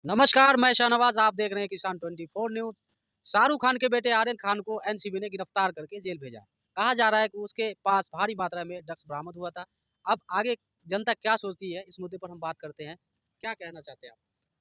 नमस्कार, मैं शाहनवाज। आप देख रहे हैं किसान 24 न्यूज़। शाहरुख खान के बेटे आर्यन खान को एनसीबी ने गिरफ्तार करके जेल भेजा। कहा जा रहा है कि उसके पास भारी मात्रा में ड्रग्स बरामद हुआ था। अब आगे जनता क्या सोचती है, इस मुद्दे पर हम बात करते हैं। क्या कहना चाहते हैं आप?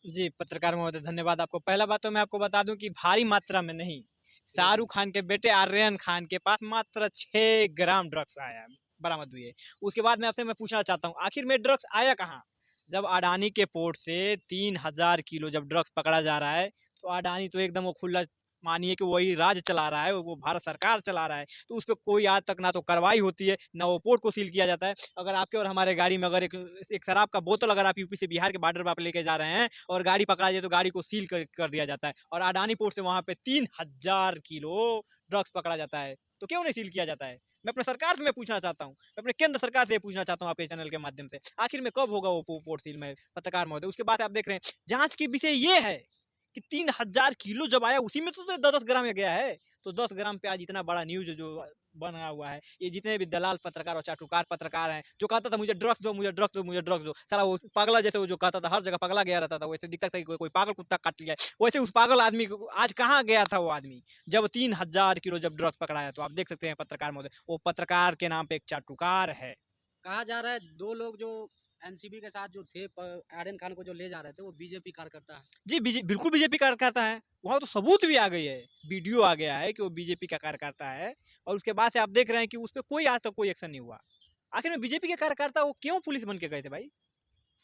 जी, पत्रकार महोदय धन्यवाद आपको। पहला बात तो मैं आपको बता दूँ कि भारी मात्रा में नहीं, जी, जी। शाहरुख खान के बेटे आर्यन खान के पास मात्र 6 ग्राम ड्रग्स आया है, बरामद हुई है। उसके बाद में आपसे मैं पूछना चाहता हूँ, आखिर में ड्रग्स आया कहाँ? जब अडानी के पोर्ट से 3000 किलो जब ड्रग्स पकड़ा जा रहा है, तो अडानी तो एकदम वो खुला मानिए कि वही राज्य चला रहा है, वो भारत सरकार चला रहा है, तो उसपे कोई आज तक ना तो कार्रवाई होती है, ना वो पोर्ट को सील किया जाता है। अगर आपके और हमारे गाड़ी में अगर एक शराब का बोतल अगर आप यूपी से बिहार के बॉर्डर पे आप लेके जा रहे हैं और गाड़ी पकड़ा जाए तो गाड़ी को सील कर दिया जाता है और अडानी पोर्ट से वहाँ पे 3000 किलो ड्रग्स पकड़ा जाता है। तो क्यों नहीं सील किया जाता है? मैं अपने सरकार से मैं पूछना चाहता हूँ, मैं अपने केंद्र सरकार से ये पूछना चाहता हूँ आपके चैनल के माध्यम से। आखिर में कब होगा वो पोर्ट सील में पत्रकार महोदय? उसके बाद आप देख रहे हैं, जाँच की विषय ये है कि 3000 किलो जब आया उसी में तो 10-10 ग्राम गया है। तो 10 ग्राम पे आज इतना बड़ा न्यूज़ जो बना हुआ है। ये जितने भी दलाल पत्रकार और चाटुकार पत्रकार हैं, जो कहता था मुझे ड्रग्स दो, मुझे ड्रग्स दो, मुझे ड्रग्स दो। साला वो पागला जैसे वो जो कहता था हर जगह पगला गया रहता था, वैसे दिखता था कि कोई कोई पागल कुत्ता काट लिया है। वैसे उस पागल आदमी को आज कहाँ गया था वो आदमी? जब 3000 किलो जब ड्रग्स पकड़ाया तो आप देख सकते हैं पत्रकार महोदय, वो पत्रकार के नाम पे एक चाटुकार है। कहा जा रहा है 2 लोग जो एनसीबी के साथ जो थे आर्यन खान को जो ले जा रहे थे, वो बीजेपी कार्यकर्ता हैं। जी, बिल्कुल बीजेपी कार्यकर्ता है। वहाँ तो सबूत भी आ गई है। वीडियो आ गया है कि वो बीजेपी का कार्यकर्ता है और उसके बाद से आप देख रहे हैं कि उस पे कोई आज तक कोई एक्शन नहीं हुआ। आखिर में बीजेपी के कार्यकर्ता वो क्यों पुलिस बन के गए थे भाई?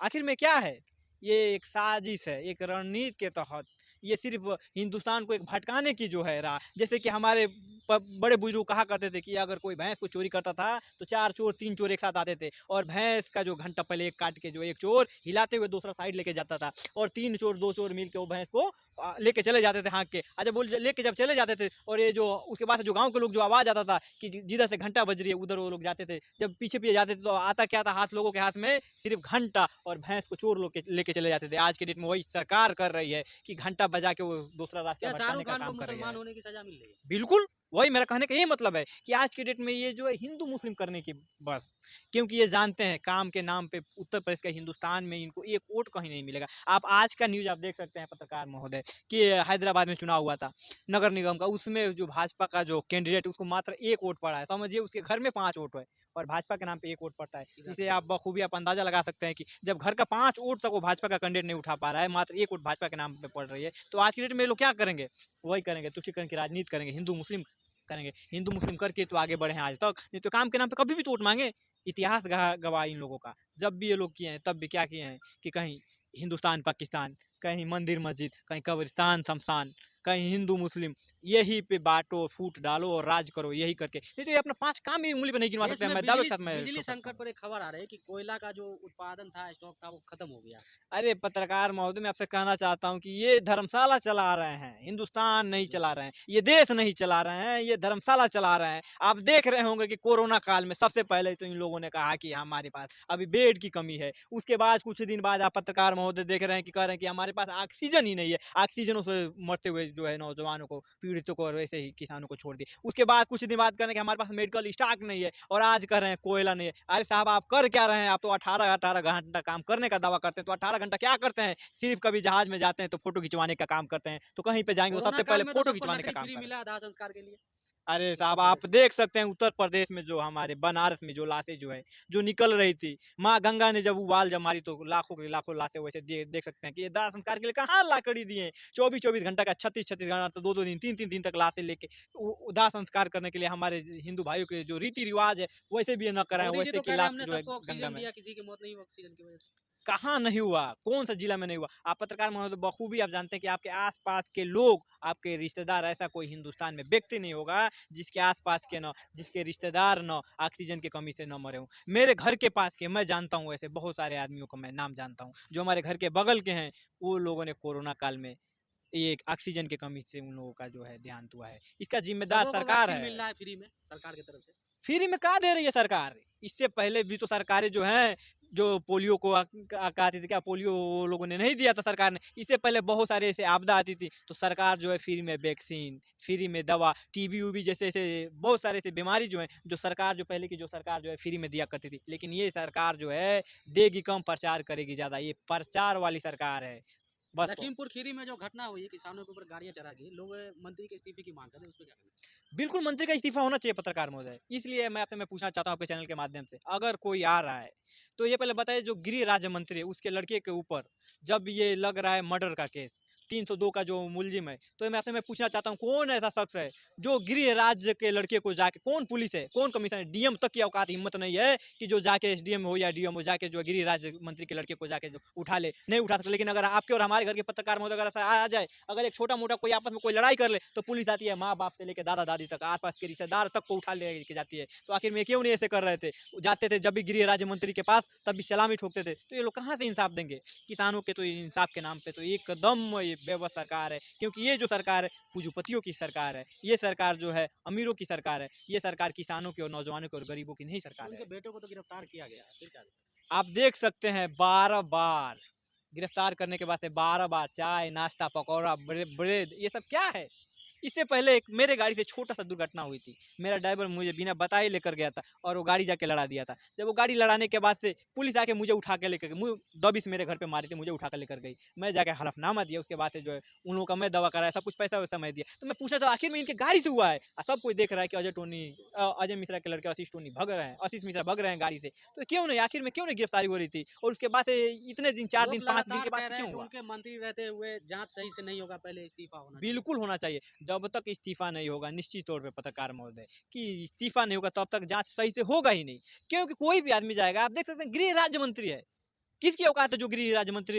आखिर में क्या है? ये एक साजिश है, एक रणनीति के तहत ये सिर्फ़ हिंदुस्तान को एक भटकाने की जो है जैसे कि हमारे बड़े बुजुर्ग कहा करते थे कि अगर कोई भैंस को चोरी करता था, तो 4 चोर 3 चोर एक साथ आते थे और भैंस का जो घंटा पहले एक काट के जो एक चोर हिलाते हुए दूसरा साइड लेके जाता था और 3 चोर 2 चोर मिल के वो भैंस को लेके चले जाते थे हाँक के। जब वो लेके जब चले जाते थे और ये जो उसके बाद से जो गाँव के लोग जो आवाज़ आता था कि जिधर से घंटा बज रही है उधर वो लोग जाते थे। जब पीछे-पीछे जाते थे तो आता क्या था हाथ लोगों के हाथ में सिर्फ़ घंटा और भैंस को चोर लोग के लेके चले जाते थे। आज के डेट में वही सरकार कर रही है कि घंटा बजा के वो दूसरा रास्ता क्या भटकाने शाहरुख का खान को काम कर रही मुसलमान है। होने की सज़ा मिल रही है? बिल्कुल, वही मेरा कहने का यही मतलब है कि आज के डेट में ये जो है हिंदू-मुस्लिम करने की बस क्योंकि ये जानते हैं काम के नाम पे उत्तर प्रदेश का हिंदुस्तान में इनको एक वोट कहीं नहीं मिलेगा। आप आज का न्यूज़ आप देख सकते हैं पत्रकार महोदय कि हैदराबाद में चुनाव हुआ था, नगर निगम का, उसमें जो भाजपा का जो कैंडिडेट उसको मात्र 1 वोट पड़ा है। समझिए उसके घर में 5 वोट है और भाजपा के नाम पे 1 वोट पड़ता है। इसे आप बखूबी आप अंदाज़ा लगा सकते हैं कि जब घर का 5 वोट तक वो भाजपा का कैंडिडेट नहीं उठा पा रहा है, मात्र 1 वोट भाजपा के नाम पे पड़ रही है, तो आज की डेट में ये लोग क्या करेंगे? वही करेंगे, तुष्टीकरण की राजनीति करेंगे, हिंदू-मुस्लिम करेंगे। हिंदू-मुस्लिम करके तो आगे बढ़े हैं आज तक, नहीं तो काम के नाम पे कभी भी तो वोट माँगे। इतिहास गवाह इन लोगों का। जब भी ये लोग किए हैं, तब भी क्या किए हैं कि कहीं हिंदुस्तान-पाकिस्तान, कहीं मंदिर-मस्जिद, कहीं कब्रिस्तान-शमशान, कहीं हिंदू-मुस्लिम, यही पे बाँटो, फूट डालो और राज करो, यही करके। नहीं तो ये अपना 5 काम भी उँगली पे नहीं गिनवा देश सकते हैं, में मैं दावे के बिजली साथ मैं बिजली ठोक सकता संकट हूँ। पर एक खबर आ रही है कि कोयला का जो उत्पादन था, स्टॉक था, वो खत्म हो गया। अरे पत्रकार महोदय, मैं आपसे कहना चाहता हूँ कि ये धर्मशाला चला रहे हैं, हिंदुस्तान नहीं चला रहे हैं, ये देश नहीं चला रहे हैं, ये धर्मशाला चला रहे हैं। आप देख रहे होंगे कि कोरोना काल में सबसे पहले तो इन लोगों ने कहा कि हमारे पास अभी बेड की कमी है। उसके बाद कुछ दिन बाद आप पत्रकार महोदय देख रहे हैं कि कह रहे हैं कि हमारे पास ऑक्सीजन ही नहीं है। ऑक्सीजनों से मरते हुए जो है नौजवानों को, पीड़ितों को और वैसे ही किसानों को छोड़ दिए। उसके बाद कुछ दिन बाद कह रहे हैं कि हमारे पास मेडिकल स्टॉक नहीं है और आज कह रहे हैं कोयला नहीं है। अरे साहब आप कर क्या रहे हैं? आप तो 18-18 घंटा काम करने का दावा करते हैं, तो 18 घंटा क्या करते हैं? सिर्फ़ कभी जहाज में जाते हैं तो फ़ोटो खिंचवाने का काम करते हैं, तो कहीं पे जाएँगे तो कोरोना सबसे काल पहले में तो फ़ोटो सबको खिंचवाने का लकड़ी काम फ्री कर रहे हैं। मिला दाह संस्कार के लिए, अरे उत्तर साहब प्रदेश आप में। देख सकते हैं उत्तर प्रदेश में जो हमारे बनारस में जो लाशें जो है, जो निकल रही थी, माँ गंगा ने जब उबाल जब मारी तो लाखों की लाखों लाशें वैसे देख सकते हैं कि ये दाह संस्कार के लिए कहाँ लकड़ी दिए हैं। 24-24 घंटा का 36-36 घंटा तो 2-2 दिन 3-3 दिन तक लाशें लेके दाह संस्कार करने के लिए हमारे हिंदू भाइयों के जो रीति-रिवाज है, वैसे भी ये ना कराएँ, मोदी जी वैसे तो कि कह रहे हैं लाश हमने जो है सबको गंगा ऑक्सीजन में दिया, किसी की मौत नहीं हुई ऑक्सीजन की वजह से। कहाँ नहीं हुआ? कौन-सा जिला में नहीं हुआ? आप पत्रकार महोदय बखूबी आप जानते हैं कि आपके आस-पास के लोग, आपके रिश्तेदार ऐसा कोई हिंदुस्तान में व्यक्ति नहीं होगा, जिसके आस-पास के ना जिसके रिश्तेदार ना ऑक्सीजन की कमी से ना मरे हों। मेरे घर के पास के मैं जानता हूँ ऐसे बहुत सारे आदमियों को मैं नाम जानता हूँ, जो हमारे घर के बगल के हैं, वो लोगों ने कोरोना काल में ये ऑक्सीजन की कमी से उन लोगों का जो है देहांत हुआ है। इसका ज़िम्मेदार सबों को सरकार वैक्सीन मिल है। रहा है फ्री में सरकार की तरफ से। फ्री में कहाँ दे रही है सरकार? इससे पहले भी तो सरकारें जो हैं, जो पोलियो को कहती थी क्या पोलियो वो लोगों ने नहीं दिया था सरकार ने। इससे पहले बहुत सारे ऐसे आपदा आती थी, तो सरकार जो है फ्री में वैक्सीन, फ्री में दवा, टीबी-ऊबी जैसे ऐसे बहुत सारे ऐसे बीमारी जो हैं, जो सरकार जो पहले की जो सरकार जो है फ्री में दिया करती थी। लेकिन ये सरकार जो है देगी कम, प्रचार करेगी ज़्यादा। ये प्रचार वाली सरकार है। बस को। लखीमपुर खीरी में जो घटना हुई, किसानों के ऊपर गाड़ियां चढ़ा गई, लोग मंत्री के इस्तीफे की मांग कर रहे हैं, उस पर क्या कहना चाहिए? बिल्कुल मंत्री का इस्तीफा होना चाहिए पत्रकार महोदय। इसलिए मैं आपसे पूछना चाहता हूँ आपके चैनल के माध्यम से, अगर कोई आ रहा है तो ये पहले बताइए, जो गृह राज्य मंत्री है उसके लड़के के ऊपर जब ये लग रहा है मर्डर का केस, 302 का जो मुलजिम है, तो मैं पूछना चाहता हूँ कौन ऐसा शख्स है जो गृह राज्य के लड़के को जाके, कौन पुलिस है, कौन कमीशन है, डीएम तक की औकात हिम्मत नहीं है कि जो जाके एसडीएम हो या डीएम हो जाके जो गृह राज्य मंत्री के लड़के को जाके जो उठा ले, नहीं उठा सकते। लेकिन अगर आपके और हमारे घर के पत्रकार महोदय अगर ऐसा आ जाए, अगर एक छोटा मोटा कोई आपस में कोई लड़ाई कर ले, तो पुलिस आती है, माँ बाप से लेकर दादा दादी तक, आसपास के रिश्तेदार तक को उठा लेके जाती है। तो आखिर में क्यों नहीं ऐसे कर रहे थे? जाते थे जब भी गृह राज्य मंत्री के पास, तब भी सलामी ठोकते थे। तो ये लोग कहाँ से इंसाफ देंगे? किसानों के तो इंसाफ के नाम पे तो एकदम ये बेबस सरकार है, क्योंकि ये जो सरकार है पूंजीपतियों की सरकार है, ये सरकार जो है अमीरों की सरकार है, ये सरकार किसानों की और नौजवानों की और गरीबों की नहीं सरकार उनके है। बेटों को तो गिरफ्तार किया गया है, फिर क्या? आप देख सकते हैं 12 बार गिरफ्तार करने के बाद से 12 बार चाय, नाश्ता, पकौड़ा, ब्रेड, ये सब क्या है? इससे पहले एक मेरे गाड़ी से छोटा-सा दुर्घटना हुई थी। मेरा ड्राइवर मुझे बिना बताए लेकर गया था और वो गाड़ी जाके लड़ा दिया था। जब वो गाड़ी लड़ाने के बाद से पुलिस आके मुझे उठा के लेकर गई। दबिश मेरे घर पे मारी थी, मुझे उठा कर लेकर गई। मैं जाके हलफनामा दिया, उसके बाद से जो है उन लोगों का मैं दवा कराया, सब कुछ पैसा-वैसा मैं दिया। तो मैं पूछा था आखिर में इनके गाड़ी से हुआ है? सब कोई देख रहा है कि अजय मिश्रा के लड़के आशीष टोनी भग रहे हैं, आशीष मिश्रा भग रहे हैं गाड़ी से। तो क्यों नहीं, आखिर में क्यों नहीं गिरफ्तारी हो रही थी? और उसके बाद से इतने दिन, 4 दिन, लोग 5 दिन लगातार के बाद कह से रहे हैं क्यों कि हुआ? उनके मंत्री रहते हुए जांच सही से नहीं होगा, पहले इस्तीफा होना चाहिए। बिल्कुल होना चाहिए। जब तक इस्तीफ़ा नहीं होगा, निश्चित तौर पे पत्रकार महोदय, कि इस्तीफ़ा नहीं होगा तब तक जाँच सही से होगा ही नहीं। क्योंकि कोई भी आदमी जाएगा, आप देख सकते हैं गृह राज्य मंत्री है। किसकी औकात है जो गृह राज्य मंत्री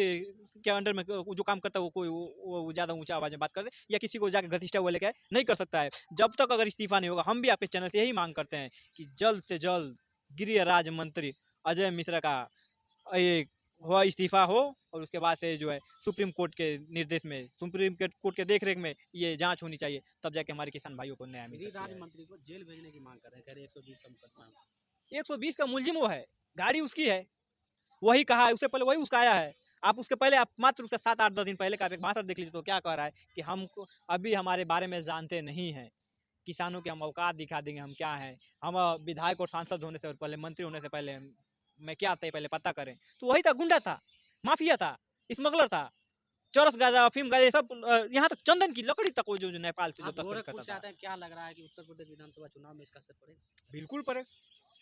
के अंडर में वो जो काम करता है, वो कोई वो ज़्यादा ऊँचा आवाज़ में बात कर दे या किसी को जाके घसीटता हुआ लेके आए? नहीं कर सकता है। जब तक अगर इस्तीफ़ा नहीं होगा, हम भी आपके चैनल से यही माँग करते हैं कि जल्द से जल्द गृह राज्य मंत्री अजय मिश्रा का ये हुआ इस्तीफ़ा हो, और उसके बाद से जो है सुप्रीम कोर्ट के निर्देश में, सुप्रीम कोर्ट के देख-रेख में ये जाँच होनी चाहिए, तब जाके हमारे किसान भाइयों को न्याय मिल गृह सकती राज्य है। मंत्री को जेल भेजने की मांग कर रहे हैं, कह रहे 120 का मुकदमा है। 120 का मुलज़िम वो है, गाड़ी उसकी है, वही कहा है, उससे पहले वही उकसाया है। आप उसके पहले आप मात्र उसका 7, 8, 10 दिन पहले का आप एक भाषण देख लीजिए, तो क्या कह रहा है कि हमको अभी हमारे बारे में जानते नहीं हैं। किसानों के हम औकात दिखा देंगे, हम क्या हैं। हम विधायक और सांसद होने से पहले, मंत्री होने से पहले मैं क्या था ये पहले पता करें। तो वही था, गुंडा था, माफिया था, स्मगलर था। चरस गाँजा, अफ़ीम गाँजा, ये सब यहाँ तक चंदन की लकड़ी तक वो जो नेपाल से जो आप तस्करी गोरखपुर करता से था। आते हैं, क्या लग रहा है कि उत्तर प्रदेश विधानसभा चुनाव में इसका असर पड़ेगा? बिल्कुल पड़े।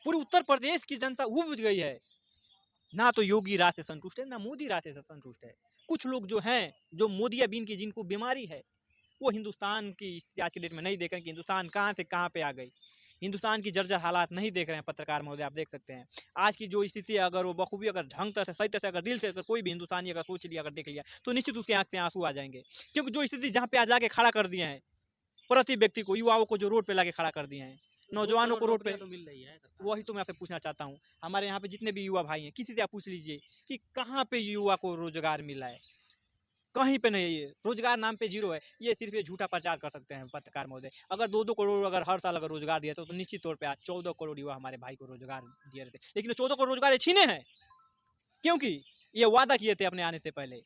पूरे उत्तर प्रदेश की जनता ऊब गई है। ना तो योगी राज से संतुष्ट है, ना मोदी राज से संतुष्ट है। कुछ लोग जो हैं, जो मोदियाबीन की जिनको बीमारी है, वो हिंदुस्तान की आज की डेट में नहीं देख रहे हैं कि हिंदुस्तान कहाँ से कहाँ पे आ गई। हिंदुस्तान की जर्जर हालात नहीं देख रहे हैं पत्रकार महोदय, आप देख सकते हैं। आज की जो स्थिति है, अगर वो बखूबी अगर ढंग से, सही तरह से, अगर दिल से अगर कोई भी हिंदुस्तानी अगर सोच लिया, अगर देख लिया, तो निश्चित उसकी आँख से आँसू आ जाएँगे। क्योंकि जो स्थिति जहाँ पे आज जाके खड़ा कर दिए हैं, प्रति व्यक्ति को, युवाओं को जो रोड पे लाके खड़ा कर दिए हैं, तो 2 नौजवानों करोड़ को रोड पे, नौकरियाँ तो मिल रही है सरकार वही से। तो मैं आपसे पूछना चाहता हूँ। हमारे यहाँ पे जितने भी युवा भाई हैं, किसी से आप पूछ लीजिए कि कहाँ पे युवा को रोज़गार मिला है? कहीं पे नहीं है ये, रोज़गार नाम पे ज़ीरो है। ये सिर्फ़ ये झूठा प्रचार कर सकते हैं पत्रकार महोदय। अगर 2-2 करोड़ अगर हर साल अगर रोज़गार दिया तो निश्चित तौर पे आज 14 करोड़ युवा हमारे भाई को रोज़गार दिए रहते। लेकिन वो 14 करोड़ रोज़गार ये छीने हैं, क्योंकि ये वादा किए थे अपने आने से पहले,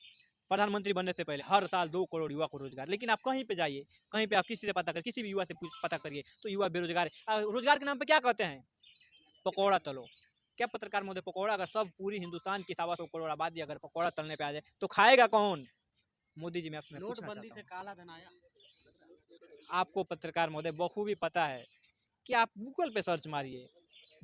प्रधानमंत्री बनने से पहले, हर साल 2 करोड़ युवा को रोज़गार। लेकिन आप कहीं पे जाइए, कहीं पे आप किसी से पता करिए, किसी भी युवा से पता करिए, तो युवा बेरोज़गार है। रोज़गार के नाम पे क्या कहते हैं? पकौड़ा तलो। क्या पत्रकार महोदय, पकौड़ा अगर सब पूरी हिंदुस्तान की 125 करोड़ आबादी अगर पकौड़ा तलने पे आ जाए, तो खाएगा कौन? मोदी जी, मैं आपसे पूछना नोटबंदी चाहता से हूँ। काला धन आया। आपको पत्रकार महोदय बखूबी पता है कि आप गूगल पे सर्च मारिए,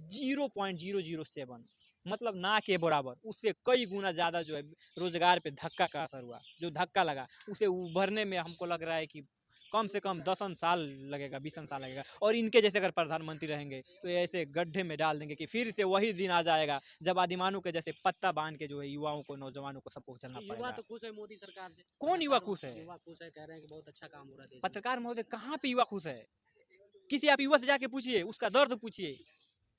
0.007, मतलब ना के बराबर, उससे कई गुना ज़्यादा जो है रोज़गार पे धक्का का असर हुआ। जो धक्का लगा, उसे उभरने में हमको लग रहा है कि कम से कम 10 साल लगेगा, 20 साल लगेगा। और इनके जैसे अगर प्रधानमंत्री रहेंगे, तो ये ऐसे गड्ढे में डाल देंगे कि फिर से वही दिन आ जाएगा, जब आदिमानव के जैसे पत्ता बाँध के जो है युवाओं को, नौजवानों को सबको चलना तो युवा पड़ेगा। तो खुश है मोदी सरकार से। कौन युवा खुश है? युवा खुश है, कह रहे हैं कि बहुत अच्छा काम हो रहा है देश में। पत्रकार महोदय, कहाँ पे युवा खुश है? किसी आप युवा से जाके पूछिए, उसका दर्द पूछिए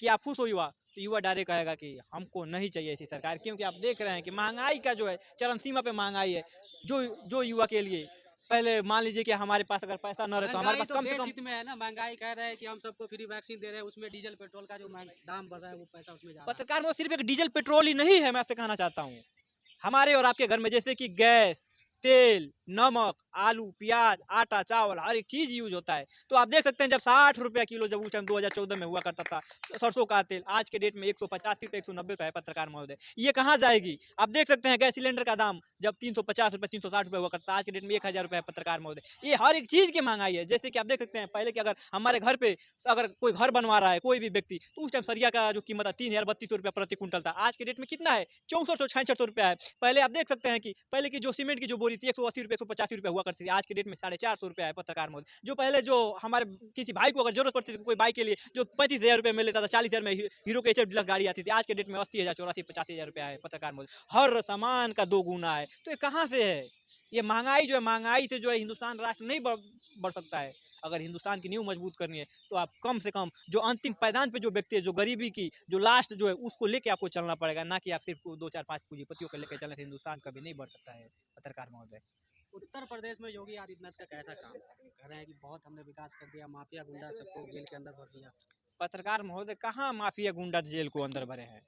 कि आप खुश हो युवा, तो युवा डायरेक्ट कहेगा कि हमको नहीं चाहिए ऐसी सरकार, क्योंकि आप देख रहे हैं कि महंगाई का जो है चरम सीमा पे महंगाई है। जो जो युवा के लिए पहले मान लीजिए कि हमारे पास अगर पैसा न रहे, तो हमारे महंगाई पास तो कम से देश कम, हित में है ना। महंगाई कह रहे हैं कि हम सबको फ्री वैक्सीन दे रहे हैं, उसमें डीजल पेट्रोल का जो दाम बढ़ रहा है वो पैसा उसमें जा रहा है। पत्रकार में सिर्फ एक डीजल पेट्रोल ही नहीं है, मैं आपसे कहना चाहता हूँ। हमारे और आपके घर में जैसे कि गैस, तेल, नमक, आलू, प्याज, आटा, चावल हर एक चीज़ यूज़ होता है। तो आप देख सकते हैं जब 60 रुपए किलो जब उस टाइम 2014 में हुआ करता था सरसों का तेल, आज के डेट में 185 रुपए, 190 रुपए है पत्रकार महोदय। ये कहाँ जाएगी? आप देख सकते हैं गैस सिलेंडर का दाम जब 350 रुपए, 360 रुपए हुआ करता था, आज के डेट में 1000 रुपए है पत्रकार महोदय। ये हर एक चीज़ की महँगाई है। जैसे कि आप देख सकते हैं पहले कि अगर हमारे घर पे अगर कोई घर बनवा रहा है कोई भी व्यक्ति, तो उस टाइम सरिया का जो कीमत था 3032 रुपए प्रति क्विंटल था। आज के डेट में कितना है? 6400-6600 रुपया है। पहले आप देख सकते हैं कि पहले की जो सीमेंट की जो बोरी थी 180 रुपए, 185 रुपए हुआ करती थी। आज के डेट में 450 रुपया है पत्रकार महोदय। जो पहले जो हमारे किसी भाई को अगर ज़रूरत पड़ती थी कोई बाइक के लिए जो 35,000 रुपए में लेता था, 40,000 में हीरो की एचएफ डीलक्स गाड़ी आती थी। आज के डेट में 80,000, 84, 85,000 रुपया है पत्रकार महोदय। हर सामान का 2 गुना है। तो ये कहाँ से है? ये महँगाई जो है महँगाई से जो है हिंदुस्तान राष्ट्र नहीं बढ़ सकता है। अगर हिंदुस्तान की नींव मजबूत करनी है तो आप कम से कम जो अंतिम पायदान पे जो व्यक्ति है, जो गरीबी की जो लास्ट जो है उसको लेके आपको चलना पड़ेगा, ना कि आप सिर्फ 2, 4, 5 पूंजीपतियों को लेके चलने से हिंदुस्तान कभी नहीं बढ़ सकता है पत्रकार महोदय। उत्तर प्रदेश में योगी आदित्यनाथ का कैसा काम है? कह रहे हैं कि बहुत हमने विकास कर दिया, माफिया गुंडा सबको जेल के अंदर भर दिया। पत्रकार महोदय कहाँ माफिया गुंडा जेल को अंदर भरे हैं,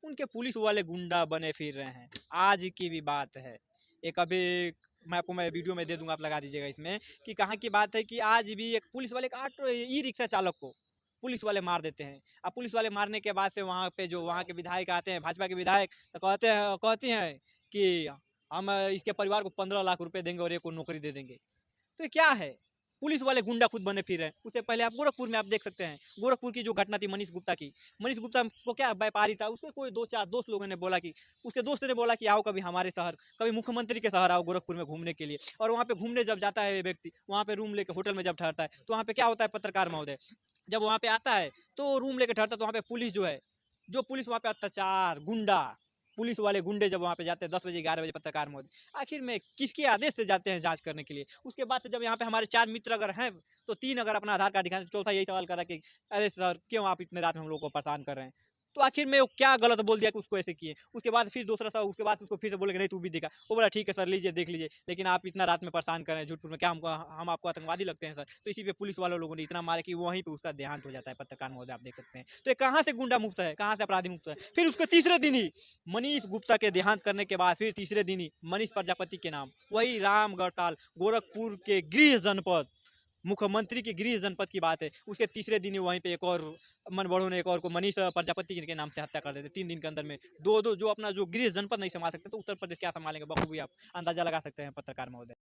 उनके पुलिस वाले गुंडा बने फिर रहे हैं। आज की भी बात है, एक अभी मैं वीडियो में दे दूंगा, आप लगा दीजिएगा इसमें कि कहाँ की बात है कि आज भी एक पुलिस वाले एक ऑटो ई रिक्शा चालक को पुलिस वाले मार देते हैं। अब पुलिस वाले मारने के बाद से वहाँ पे जो वहाँ के विधायक आते हैं, भाजपा के विधायक, तो कहती हैं कि हम इसके परिवार को 15 लाख रुपए देंगे और एक को नौकरी दे देंगे। तो ये क्या है? पुलिस वाले गुंडा खुद बने फिर रहे हैं। उससे पहले आप गोरखपुर में आप देख सकते हैं, गोरखपुर की जो घटना थी मनीष गुप्ता की। मनीष गुप्ता को क्या व्यापारी था, उसके कोई 2-4 दोस्त लोगों ने बोला कि उसके दोस्त ने बोला कि आओ कभी हमारे शहर, कभी मुख्यमंत्री के शहर आओ गोरखपुर में घूमने के लिए। और वहाँ पे घूमने जब जाता है ये व्यक्ति, वहाँ पे रूम लेके होटल में जब ठहरता है, तो वहाँ पे क्या होता है पत्रकार महोदय, जब वहाँ पे आता है, तो रूम लेके ठहरता है, तो वहाँ पे पुलिस जो है, जो पुलिस वहाँ पे अत्याचार, गुंडा, पुलिस वाले गुंडे जब वहाँ पे जाते हैं 10 बजे 11 बजे पत्रकार महोदय, आखिर में किसके आदेश से जाते हैं जाँच करने के लिए? उसके बाद से जब यहाँ पे हमारे 4 मित्र अगर हैं, तो 3 अगर अपना आधार कार्ड दिखाएँ, तो चौथा यही सवाल कर रहा है कि अरे सर, क्यों आप इतने रात में हम लोग को परेशान कर रहे हैं? तो आखिर में वो क्या गलत बोल दिया कि उसको ऐसे किए? उसके बाद फिर दूसरा सवाल, उसके बाद उसको फिर से बोले कि नहीं तू भी दिखा। वो बोला ठीक है सर, लीजिए देख लीजिए, लेकिन आप इतना रात में परेशान कर रहे हैं झूठ-मूठ में, क्या हम आपको आतंकवादी लगते हैं सर? तो इसी पे पुलिस वाले लोगों ने इतना मारा कि वहीं पे उसका देहांत हो जाता है पत्रकार महोदय, आप देख सकते हैं। तो ये कहाँ से गुंडा मुक्त है? कहाँ से अपराधी मुक्त है? फिर उसके तीसरे दिन ही मनीष गुप्ता के देहांत करने के बाद फिर तीसरे दिन ही मनीष प्रजापति के नाम वही रामगढ़ताल गोरखपुर के गृह जनपद मुख्यमंत्री के गृह जनपद की बात है, उसके तीसरे दिन ही वहीं पे एक और मनबड़ों ने एक और को मनीष प्रजापति के नाम से हत्या कर देते 3 दिन के अंदर में। दो दो जो अपना जो गृह जनपद नहीं संभाल सकते तो उत्तर प्रदेश क्या संभालेंगे बखूबी आप अंदाजा लगा सकते हैं पत्रकार महोदय।